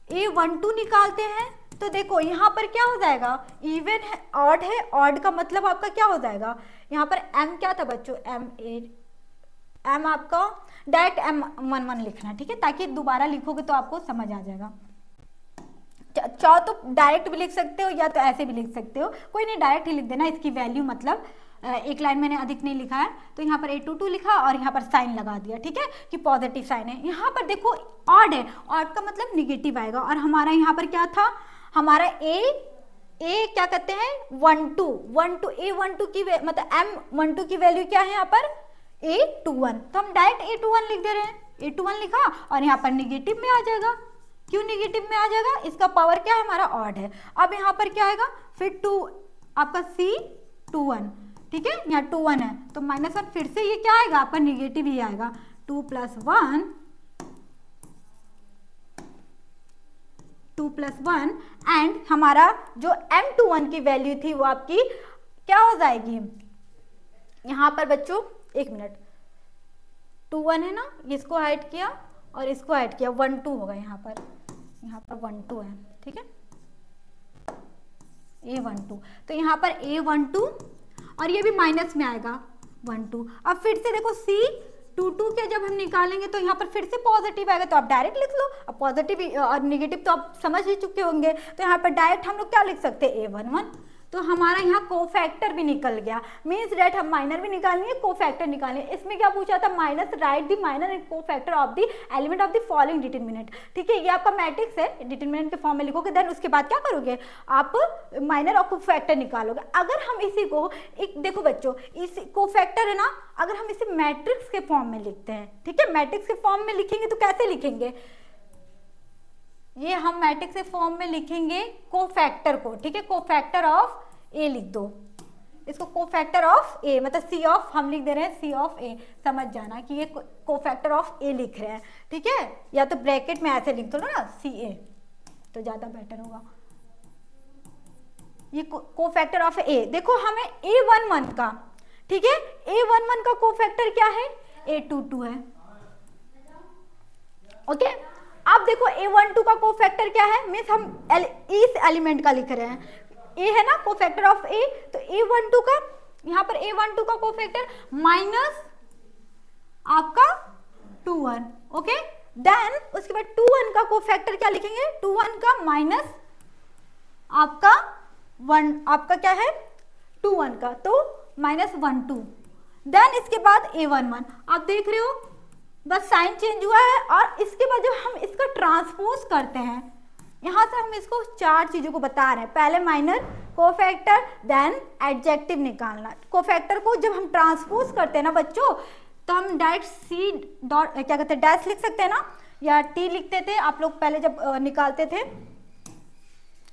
[SPEAKER 1] A12 निकालते हैं, तो देखो यहाँ पर क्या हो जाएगा, इवन है, ऑड का मतलब आपका क्या हो जाएगा, यहाँ पर M क्या था बच्चों, M आपका डायरेक्ट M11 लिखना, ठीक है, ताकि दोबारा लिखोगे तो आपको समझ आ जाएगा। चाहो तो डायरेक्ट भी लिख सकते हो या तो ऐसे भी लिख सकते हो, कोई नहीं, डायरेक्ट ही लिख देना, इसकी वैल्यू मतलब एक लाइन मैंने अधिक नहीं लिखा है, तो यहाँ पर A22 लिखा और यहाँ पर साइन लगा दिया, ठीक है, कि पॉजिटिव साइन है। यहाँ पर देखो ऑड है, ऑड का मतलब निगेटिव आएगा, और हमारा यहाँ पर क्या था, हमारा ए क्या कहते हैं 12 A12 की मतलब M12 की वैल्यू क्या है यहाँ पर A21, तो हम डायरेक्ट A21 लिख दे रहे हैं, A21 लिखा और यहाँ पर निगेटिव में आ जाएगा। क्यों निगेटिव में आ जाएगा, इसका पावर क्या है, हमारा ऑड है। अब यहाँ पर क्या आएगा, फिर 2 आपका C21, ठीक है, यहाँ 21 है, तो -1 फिर से ये क्या आएगा, आपका निगेटिव ही आएगा, 2 + 1 एंड हमारा जो M21 की वैल्यू थी वो आपकी क्या हो जाएगी, यहाँ पर बच्चों 1 मिनट, 21 है ना, इसको ऐड किया और इसको ऐड किया, 12 होगा यहाँ पर 12 है, ठीक है, A12, तो यहाँ पर A12 और ये भी माइनस में आएगा 12। अब फिर से देखो C22 के जब हम निकालेंगे तो यहाँ पर फिर से पॉजिटिव आएगा, तो आप डायरेक्ट लिख लो। अब पॉजिटिव और निगेटिव तो आप समझ ही चुके होंगे, तो यहाँ पर डायरेक्ट हम लोग क्या लिख सकते हैं, A11, तो हमारा यहाँ कोफैक्टर भी निकल गया, मीन्स डेट हम माइनर भी निकालेंगे, कोफैक्टर निकालेंगे। इसमें क्या पूछा था, minus right the minor and cofactor of the element of the following determinant, ठीक है, ये आपका मैट्रिक्स है, डिटरमिनेंट के फॉर्म में लिखोगे, देन उसके बाद क्या करोगे, आप माइनर और कोफैक्टर निकालोगे। अगर हम इसी को एक देखो बच्चों, इस कोफैक्टर है ना, अगर हम इसे मैट्रिक्स के फॉर्म में लिखते हैं, ठीक है, मैट्रिक्स के फॉर्म में लिखेंगे तो कैसे लिखेंगे, ये हम मैट्रिक्स के फॉर्म में लिखेंगे कोफैक्टर को, ठीक है, कोफैक्टर ऑफ ए लिख दो, इसको कोफैक्टर ऑफ ए मतलब C ऑफ हम लिख दे रहे हैं, C ऑफ ए, समझ जाना कि ये कोफैक्टर ऑफ ए लिख रहे हैं, ठीक है, या तो ब्रैकेट में ऐसे लिख दो ना CA, तो ज्यादा बेटर होगा। ये कोफैक्टर ऑफ ए, देखो हमें A11 का, ठीक है, A11 का कोफैक्टर क्या है, A22 है, ओके। अब देखो A12 का कोफैक्टर क्या है, मीन्स हम इस एलिमेंट का लिख रहे हैं, ए है ना कोफैक्टर ऑफ ए, तो A12 का यहाँ पर A12 का कोफैक्टर माइनस आपका 21, ओके, देन उसके बाद 21 का कोफैक्टर क्या लिखेंगे, 21 का माइनस आपका 1, आपका क्या है 21 का, तो -12, देन इसके बाद A11, आप देख रहे हो बस साइन चेंज हुआ है, और इसके बाद जब हम इसका ट्रांसपोज करते हैं, यहाँ से हम इसको 4 चीजों को बता रहे हैं, पहले माइनर, कोफैक्टर, देन एडजेक्टिव निकालना। कोफैक्टर को जब हम ट्रांसपोज करते हैं ना बच्चों, तो हम डायरेक्ट C डॉट क्या कहते हैं डैश लिख सकते हैं ना, या T लिखते थे आप लोग पहले जब निकालते थे,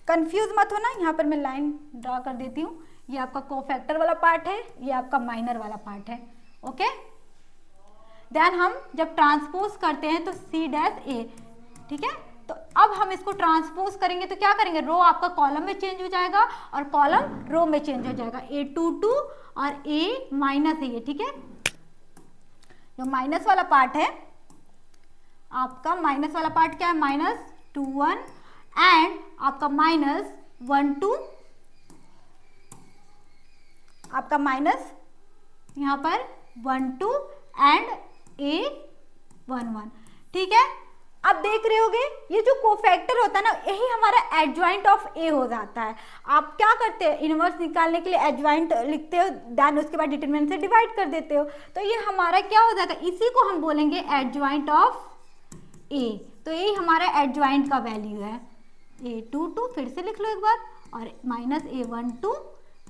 [SPEAKER 1] कंफ्यूज मत होना, यहाँ पर मैं लाइन ड्रा कर देती हूँ, ये आपका कोफैक्टर वाला पार्ट है, ये आपका माइनर वाला पार्ट है, ओके। देन हम जब ट्रांसपोज करते हैं तो C'(A), ठीक है, तो अब हम इसको ट्रांसपोज करेंगे तो क्या करेंगे, रो आपका कॉलम में चेंज हो जाएगा और कॉलम रो में चेंज हो जाएगा, A22 और A माइनस है ये, ठीक है, जो माइनस वाला पार्ट है आपका, माइनस वाला पार्ट क्या है, -21 एंड आपका -12, आपका माइनस यहाँ पर 12 एंड A11, ठीक है। आप देख रहे होगे ये जो कोफैक्टर होता है ना, यही हमारा एडजॉइंट ऑफ ए हो जाता है। आप क्या करते हैं, इनवर्स निकालने के लिए एडजॉइंट लिखते हो, देन उसके बाद डिटरमिनेंट से डिवाइड कर देते हो, तो ये हमारा क्या हो जाता है, इसी को हम बोलेंगे एडजॉइंट ऑफ ए। तो यही हमारा एडजॉइंट का वैल्यू है A22, फिर से लिख लो एक बार, और -A12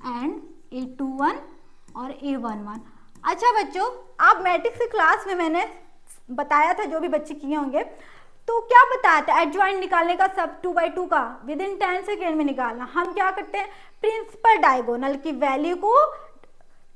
[SPEAKER 1] एंड A21 और A11। अच्छा बच्चों, आप मैट्रिक्स की क्लास में मैंने बताया था, जो भी बच्चे किए होंगे, तो क्या बताया था, एडजॉइंट निकालने का सब 2/2 का विद इन 10 सेकेंड में निकालना। हम क्या करते हैं, प्रिंसिपल डायगोनल की वैल्यू को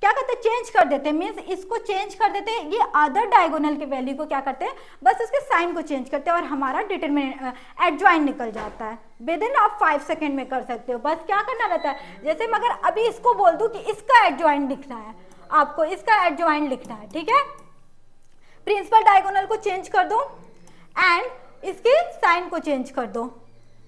[SPEAKER 1] क्या करते हैं, चेंज कर देते हैं, मीन्स इसको चेंज कर देते हैं, ये अदर डायगोनल की वैल्यू को क्या करते हैं, बस उसके साइन को चेंज करते हैं और हमारा डिटरमिनेंट एडजॉइंट निकल जाता है। विद इन आप 5 सेकेंड में कर सकते हो, बस क्या करना रहता है, जैसे मगर अभी इसको बोल दूं कि इसका एडजॉइंट लिखना है, आपको इसका एडजॉइंट लिखना है, ठीक है। प्रिंसिपल डायगोनल को चेंज कर दो एंड इसके साइन को चेंज कर दो,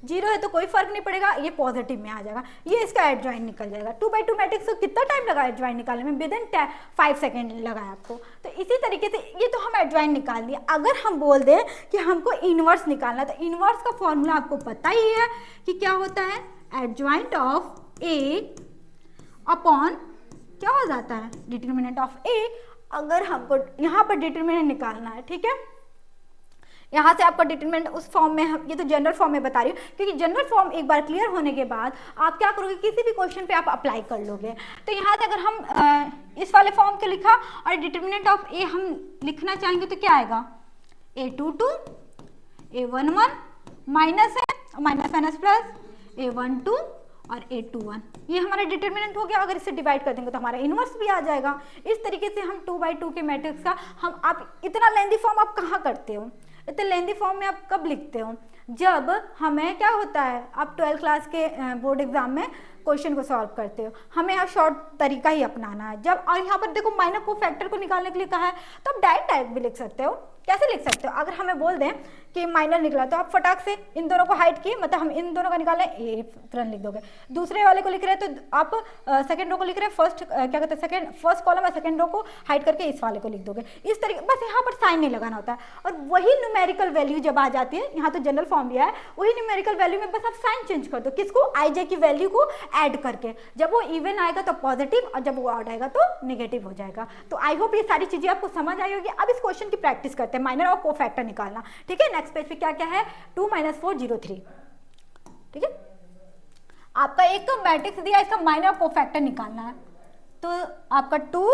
[SPEAKER 1] 0 है तो कोई फर्क नहीं पड़ेगा, ये पॉजिटिव में आ जाएगा, ये इसका एडजॉइंट निकल जाएगा। 2/2 मैट्रिक्स को कितना टाइम लगा एडजॉइंट निकालने में, विद इन 5 सेकेंड लगा है आपको। तो इसी तरीके से ये तो हम एडजॉइंट निकाल दिए। अगर हम बोल दें कि हमको इनवर्स निकालना, तो इनवर्स का फॉर्मूला आपको पता ही है कि क्या होता है, एडजॉइंट ऑफ ए अपॉन क्या हो जाता है, डिटरमिनेंट ऑफ ए। अगर हमको यहाँ पर डिटरमिनेंट निकालना है, ठीक है, यहाँ से आपका डिटरमिनेंट उस फॉर्म में, हम ये तो जनरल फॉर्म में बता रही हूँ, क्योंकि जनरल फॉर्म एक बार क्लियर होने के बाद आप क्या करोगे, किसी भी क्वेश्चन पे आप अप्लाई कर लोगे। तो यहाँ से अगर हम इस वाले फॉर्म के लिखा और डिटरमिनेंट ऑफ ए हम लिखना चाहेंगे तो क्या आएगा, A22 A11 माइनस है, माइनस माइनस प्लस A12 और A21, ये हमारा डिटरमिनेंट हो गया। अगर इसे डिवाइड कर देंगे तो हमारा इनवर्स भी आ जाएगा। इस तरीके से हम 2/2 के मैट्रिक्स का हम, आप इतना लेंथी फॉर्म आप कहाँ करते हो, इतने लेंथी फॉर्म में आप कब लिखते हो, जब हमें क्या होता है, आप 12th क्लास के बोर्ड एग्जाम में क्वेश्चन को सॉल्व करते हो, हमें यहाँ शॉर्ट तरीका ही अपनाना है। जब और यहाँ पर देखो माइनर को फैक्टर को निकालने के लिए कहा है, तो आप डायरेक्ट भी लिख सकते हो। कैसे लिख सकते हो, अगर हमें बोल दें कि माइनर निकला तो आप फटाक से इन दोनों को हाइड किए, मतलब हम इन दोनों का निकालें, ए तुरंत लिख दोगे। दूसरे वाले को लिख रहे हैं तो आप सेकंड रो को लिख रहे हैं, फर्स्ट क्या कहते हैं, सेकंड फर्स्ट कॉलम और सेकंड रो को हाइड करके इस वाले को लिख दोगे। इस तरीके, बस यहाँ पर साइन नहीं लगाना होता है। और वही न्यूमेरिकल वैल्यू जब आ जाती है, यहाँ तो जनरल फॉर्म दिया है, वही न्यूमेरिकल वैल्यू में बस आप साइन चेंज कर दो, किसको, IJ की वैल्यू को ऐड करके। जब वो इवन आएगा तो पॉजिटिव और जब वो ऑड आएगा तो नेगेटिव हो जाएगा। तो आई होप ये सारी चीजें आपको समझ आई होगी। अब इस क्वेश्चन की प्रैक्टिस करते हैं, माइनर और कोफैक्टर निकालना, ठीक है। नेक्स्ट पेज पे क्या क्या है, 2 - 4 0 3, ठीक है। आपका एक तो मैट्रिक्स दिया, इसका माइनर और कोफैक्टर निकालना है, तो आपका 2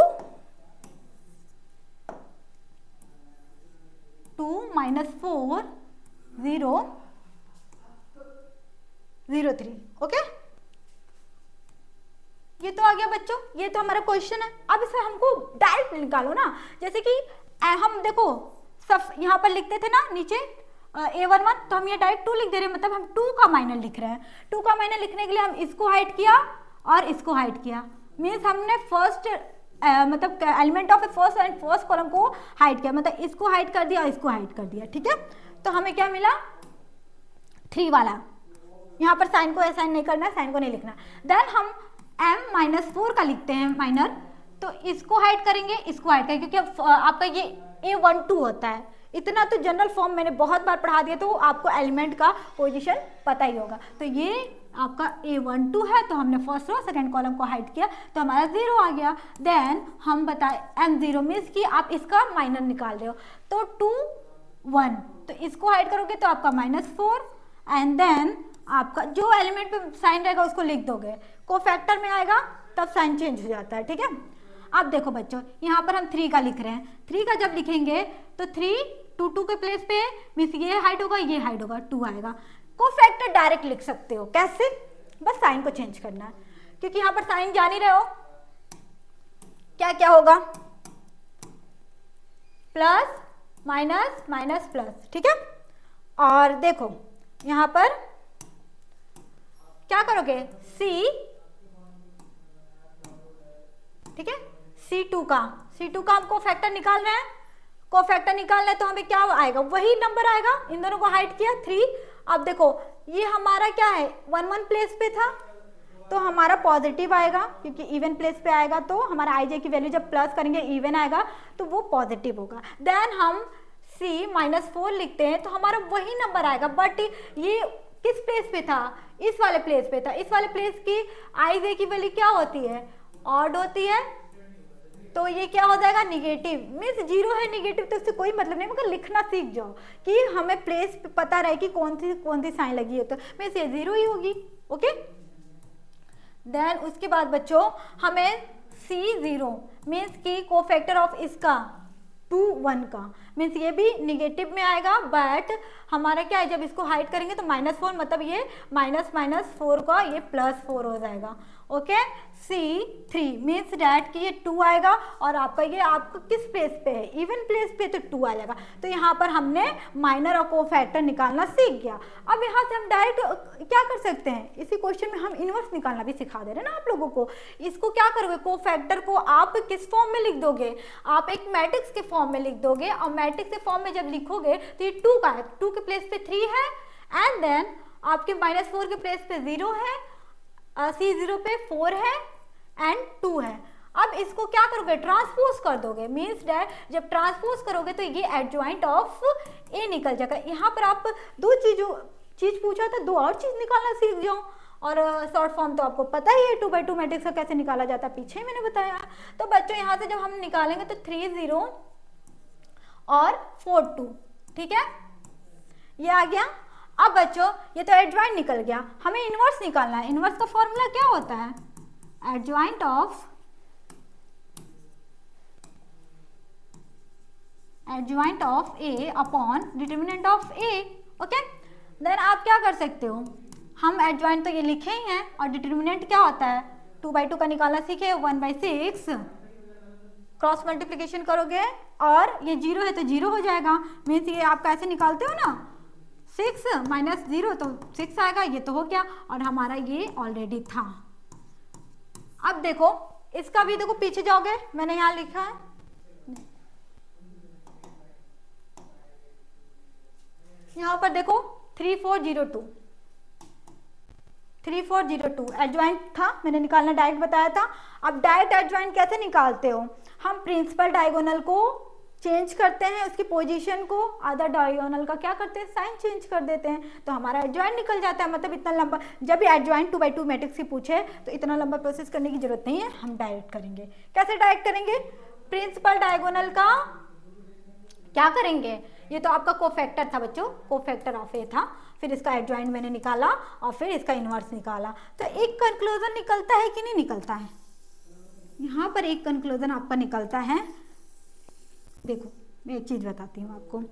[SPEAKER 1] - 4 0 0 3, ओके। ये तो आ गया बच्चों, ये तो हमारा क्वेश्चन है। अब इसे हमको डायरेक्ट निकालो ना, जैसे कि हम देखो सब यहाँ पर लिखते थे ना नीचे A11, तो हम ये डायरेक्ट 2 लिख दे रहे हैं, मतलब हम 2 का माइनर लिख रहे हैं। 2 का माइनर लिखने के लिए हम इसको हाइड किया और इसको हाइड किया, मीन्स हमने फर्स्ट मतलब element of first and first column को हाइड किया, मतलब इसको हाइड कर दिया और इसको हाइड कर दिया, ठीक है। तो हमें क्या मिला, 3 वाला। यहाँ पर साइन को असाइन नहीं करना, साइन को नहीं लिखना। देन हम m - 4 का लिखते हैं माइनर, तो इसको हाइड करेंगे, इसको हाइड करेंगे, क्योंकि आपका ये A12 होता है। इतना तो जनरल फॉर्म मैंने बहुत बार पढ़ा दिया, तो आपको एलिमेंट का पोजीशन पता ही होगा। तो ये आपका A12 है, तो हमने फर्स्ट रो सेकंड कॉलम को हाइड किया तो हमारा 0 आ गया। देन हम बताए M0 मीन्स कि आप इसका माइनर निकाल रहे हो, तो 2 1, तो इसको हाइड करोगे तो आपका -4 एंड देन आपका जो एलिमेंट पे साइन रहेगा उसको लिख दोगे, कोफैक्टर में आएगा तब साइन चेंज हो जाता है, ठीक है। अब देखो बच्चों, यहाँ पर हम 3 का लिख रहे हैं, 3 का जब लिखेंगे तो 3 2 के प्लेस पे मीन्स ये हाइड होगा, ये हाइड होगा, 2 आएगा। कोफैक्टर डायरेक्ट लिख सकते हो, कैसे, बस साइन को चेंज करना है, क्योंकि यहाँ पर साइन जान ही रहे हो क्या क्या होगा, प्लस माइनस माइनस प्लस, ठीक है। और देखो यहाँ पर क्या करोगे, C, ठीक है, C2 का हम कोफैक्टर निकाल रहे हैं, कोफैक्टर निकालना है तो हमें क्या आएगा, वही नंबर आएगा, इन दोनों को हाइड किया 3। अब देखो ये हमारा क्या है, 1 1 प्लेस पे था तो हमारा पॉजिटिव आएगा, क्योंकि इवन प्लेस पे आएगा तो हमारा IJ की वैल्यू जब प्लस करेंगे इवन आएगा तो वो पॉजिटिव होगा। देन हम C -4 लिखते हैं तो हमारा वही नंबर आएगा, बट ये किस प्लेस पे था, इस वाले प्लेस पे था। इस वाले प्लेस की i की वैल्यू क्या होती है, ऑड होती है, तो ये क्या हो जाएगा, निगेटिव। मीन्स जीरो है निगेटिव तो इससे कोई मतलब नहीं, मगर लिखना सीख जाओ कि हमें प्लेस पे पता रहे कि कौन सी साइन लगी है, तो मीन्स ये जीरो ही होगी। ओके, देन उसके बाद बच्चों हमें C0 मीन्स की कोफैक्टर ऑफ इसका 2 1 का, मीन्स ये भी निगेटिव में आएगा, बट हमारा क्या है, जब इसको हाइड करेंगे तो -4 मतलब ये -4 का ये +4 हो जाएगा। ओके, C3 मीन्स डैट कि ये 2 आएगा और आपका ये आपका किस प्लेस पे है, इवन प्लेस पे, तो 2 आ जाएगा। तो यहाँ पर हमने माइनर और कोफैक्टर निकालना सीख गया। अब यहाँ से हम डायरेक्ट क्या कर सकते हैं, इसी क्वेश्चन में हम इनवर्स निकालना भी सिखा दे रहे हैं ना आप लोगों को। इसको क्या करोगे, कोफैक्टर को आप किस फॉर्म में लिख दोगे, आप एक मैट्रिक्स के फॉर्म में लिख दोगे, और मैट्रिक्स के फॉर्म में जब लिखोगे तो ये 2 का है, 2 के प्लेस पे 3 है, एंड देन आपके -4 के प्लेस पे 0 है, C0 पे 4 है एंड 2 है। अब इसको क्या करोगे, ट्रांसपोज कर दोगे, मीन्स डैट जब ट्रांसपोज करोगे तो ये एडजॉइंट ऑफ ए निकल जाएगा। यहाँ पर आप दो चीज पूछा था, दो और चीज निकालना सीख जाओ, और शॉर्ट फॉर्म तो आपको पता ही है 2/2 मैट्रिक्स का कैसे निकाला जाता है, पीछे मैंने बताया। तो बच्चों यहाँ से जब हम निकालेंगे तो 3 0 और 4 2, ठीक है, ये आ गया। अब बच्चों ये तो एडजॉइंट निकल गया, हमें इनवर्स निकालना है। इनवर्स का फॉर्मूला क्या होता है, adjoint of A upon determinant of A. Okay, then आप क्या कर सकते हो, हम एडजॉइंट तो ये लिखे ही हैं, और डिटर्मिनेंट क्या होता है, 2/2 का निकालना सीखे, 1/6 क्रॉस मल्टीप्लिकेशन करोगे और ये 0 है तो 0 हो जाएगा, मीन्स ये आप कैसे निकालते हो ना, 6 - 0 तो 6 आएगा, ये तो हो गया, और हमारा ये ऑलरेडी था। अब देखो इसका भी, देखो पीछे जाओगे, मैंने यहाँ लिखा है, यहाँ पर देखो 3402 एडजॉइंट था, मैंने निकालना डायरेक्ट बताया था। अब डायरेक्ट एडजॉइंट कैसे निकालते हो, हम प्रिंसिपल डायगोनल को चेंज करते हैं, उसकी पोजीशन को, अदर डायगोनल का क्या करते हैं, साइन चेंज कर देते हैं, तो हमारा एडजॉइंट निकल जाता है। मतलब इतना लंबा, जब भी एडजॉइंट 2/2 मैट्रिक्स की पूछे तो इतना लंबा प्रोसेस करने की जरूरत नहीं है, हम डायरेक्ट करेंगे। कैसे डायरेक्ट करेंगे, प्रिंसिपल डायगोनल का क्या करेंगे, ये तो आपका कोफैक्टर था बच्चों, कोफैक्टर ऑफ ए था, फिर इसका एडजॉइंट मैंने निकाला और फिर इसका इनवर्स निकाला, तो एक कंक्लूजन निकलता है कि नहीं निकलता है, यहाँ पर एक कंक्लूजन आपका निकलता है। देखो मैं एक चीज बताती हूँ आपको,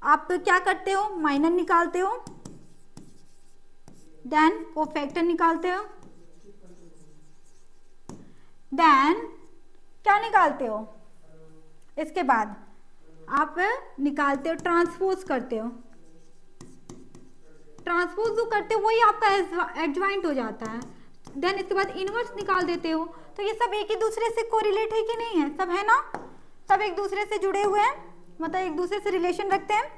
[SPEAKER 1] आप क्या करते हो, माइनर निकालते हो, देन कोफैक्टर निकालते हो, देन क्या निकालते हो, इसके बाद आप निकालते हो ट्रांसपोज करते हो, ट्रांसपोज जो करते हो वही आपका एडजॉइंट हो जाता है, देन इसके बाद इनवर्स निकाल देते हो। तो ये सब एक ही दूसरे से कोरिलेट है कि नहीं है, सब है ना, सब एक दूसरे से जुड़े हुए हैं, मतलब एक दूसरे से रिलेशन रखते हैं।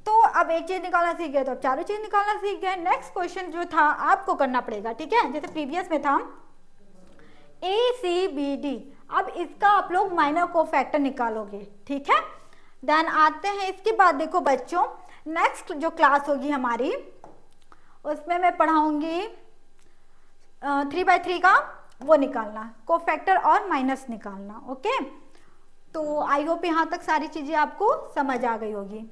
[SPEAKER 1] तो अब एक चीज निकालना सीख गए तो अब चारों चीज निकालना सीख गए। नेक्स्ट क्वेश्चन जो था आपको करना पड़ेगा, ठीक है, जैसे प्रीवियस में था ACBD, अब इसका आप लोग माइनर कोफैक्टर निकालोगे, ठीक है। देन आते हैं इसके बाद, देखो बच्चों नेक्स्ट जो क्लास होगी हमारी उसमें मैं पढ़ाऊंगी 3/3 का वो निकालना, कोफैक्टर और माइनस निकालना। ओके, तो आई होप यहाँ तक सारी चीजें आपको समझ आ गई होगी।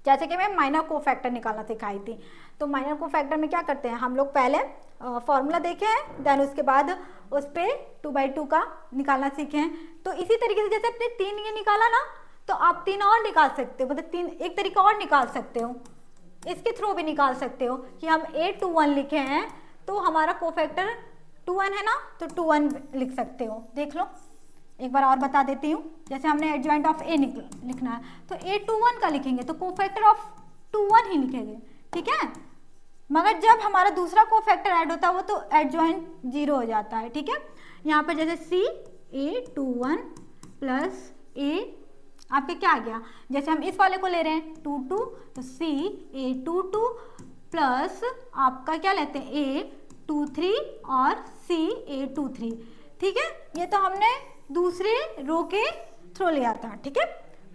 [SPEAKER 1] जैसे कि मैं माइनर कोफैक्टर निकालना सिखाई थी, तो माइनर कोफैक्टर में क्या करते हैं हम लोग, पहले फॉर्मूला देखे हैं, देन उसके बाद उस पर 2/2 का निकालना सीखे हैं। तो इसी तरीके से जैसे अपने 3 ये निकाला ना, तो आप 3 और निकाल सकते हो, मतलब 3 एक तरीका और निकाल सकते हो, इसके थ्रू भी निकाल सकते हो कि हम A21 लिखे हैं तो हमारा कोफैक्टर 2 है ना, तो 2 लिख सकते हो। देख लो एक बार और बता देती हूँ, जैसे हमने एडजॉइंट ऑफ ए लिखना है तो A21 का लिखेंगे तो कोफैक्टर ऑफ 2 ही लिखेंगे, ठीक है। मगर जब हमारा दूसरा कोफैक्टर ऐड होता है वो तो एडजॉइंट 0 हो जाता है, ठीक है। यहाँ पर जैसे CA21 प्लस A आपके क्या आ गया, जैसे हम इस वाले को ले रहे हैं 2 2, तो CA22 प्लस आपका क्या लेते हैं A23 और CA23, ठीक है। ये तो हमने दूसरे रो के थ्रू लिया था, ठीक है।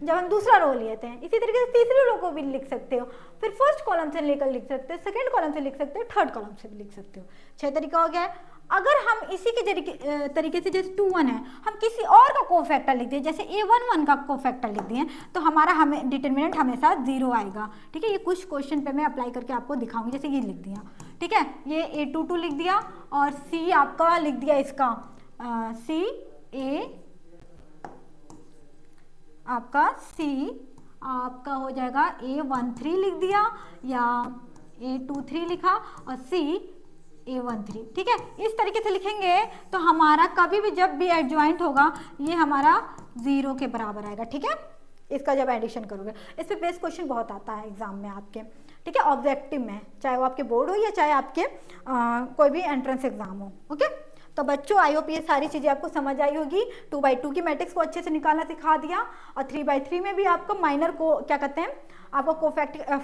[SPEAKER 1] जब हम दूसरा रो लेते हैं। इसी तरीके से तीसरी रो को भी लिख सकते हो, फिर फर्स्ट कॉलम से लेकर लिख सकते हो, सेकंड कॉलम से लिख सकते हो, थर्ड कॉलम से भी लिख सकते हो। 6 तरीका हो गया है। अगर हम इसी के तरीके से जैसे 2 1 है, हम किसी और का कोफैक्टर लिख दिए, जैसे A1 1 का कोफैक्टर लिख दिए, तो हमारा हमें डिटर्मिनेंट हमेशा 0 आएगा। ठीक है, ये कुछ क्वेश्चन पे मैं अप्लाई करके आपको दिखाऊंगी। जैसे ये लिख दिया, ठीक है, ये A22 लिख दिया और C आपका लिख दिया इसका C आपका हो जाएगा A13 लिख दिया या A23 लिखा और C A13। ठीक है, इस तरीके से लिखेंगे तो हमारा कभी भी जब भी एडजॉइंट होगा ये हमारा 0 के बराबर आएगा। ठीक है, इसका जब एडिशन करोगे। इस पे बेस क्वेश्चन बहुत आता है एग्जाम में आपके। ठीक है, ऑब्जेक्टिव में, चाहे वो आपके बोर्ड हो या चाहे आपके कोई भी एंट्रेंस एग्जाम हो। ओके, तो बच्चों आई होप ये सारी चीज़ें आपको समझ आई होगी। 2/2 की मैट्रिक्स को अच्छे से निकालना सिखा दिया और 3/3 में भी आपको माइनर को क्या कहते हैं, आपको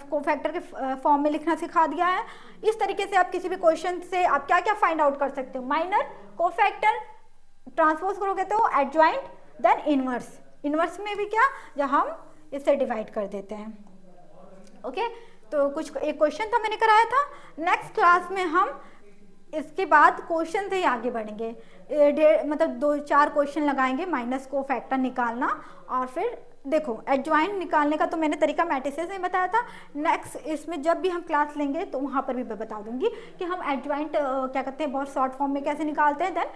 [SPEAKER 1] कोफैक्टर के फॉर्म में लिखना सिखा दिया है। इस तरीके से आप किसी भी क्वेश्चन से आप क्या क्या फाइंड आउट कर सकते हो, माइनर, कोफैक्टर, ट्रांसपोज करोगे तो एडजॉइंट, देन इनवर्स। इनवर्स में भी क्या, जब हम इससे डिवाइड कर देते हैं। ओके, तो कुछ एक क्वेश्चन था मैंने कराया था। नेक्स्ट क्लास में हम इसके बाद क्वेश्चन से ही आगे बढ़ेंगे, मतलब 2-4 क्वेश्चन लगाएंगे माइनस को फैक्टर निकालना, और फिर देखो एडजॉइंट निकालने का तो मैंने तरीका मैट्रिसेस में बताया था। नेक्स्ट इसमें जब भी हम क्लास लेंगे तो वहाँ पर भी मैं बता दूंगी कि हम एडजॉइंट क्या कहते हैं बहुत शॉर्ट फॉर्म में कैसे निकालते हैं। देन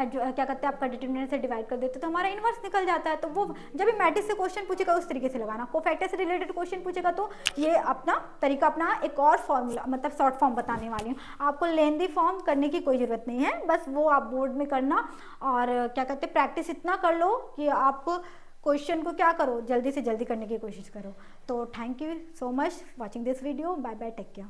[SPEAKER 1] क्या कहते हैं आपका डिटर्मिनेंट से डिवाइड कर देते हैं तो हमारा इनवर्स निकल जाता है। तो वो जब भी मैट्रिक्स से क्वेश्चन पूछेगा उस तरीके से लगाना, कोफैक्टर से रिलेटेड क्वेश्चन पूछेगा तो ये अपना तरीका अपना एक और फॉर्मूला मतलब शॉर्ट फॉर्म बताने वाली हूँ। आपको लेंदी फॉर्म करने की कोई ज़रूरत नहीं है, बस वो आप बोर्ड में करना और क्या कहते हैं प्रैक्टिस इतना कर लो कि आप क्वेश्चन को क्या करो, जल्दी से जल्दी करने की कोशिश करो। तो thank you so much watching this video. Bye bye, take care.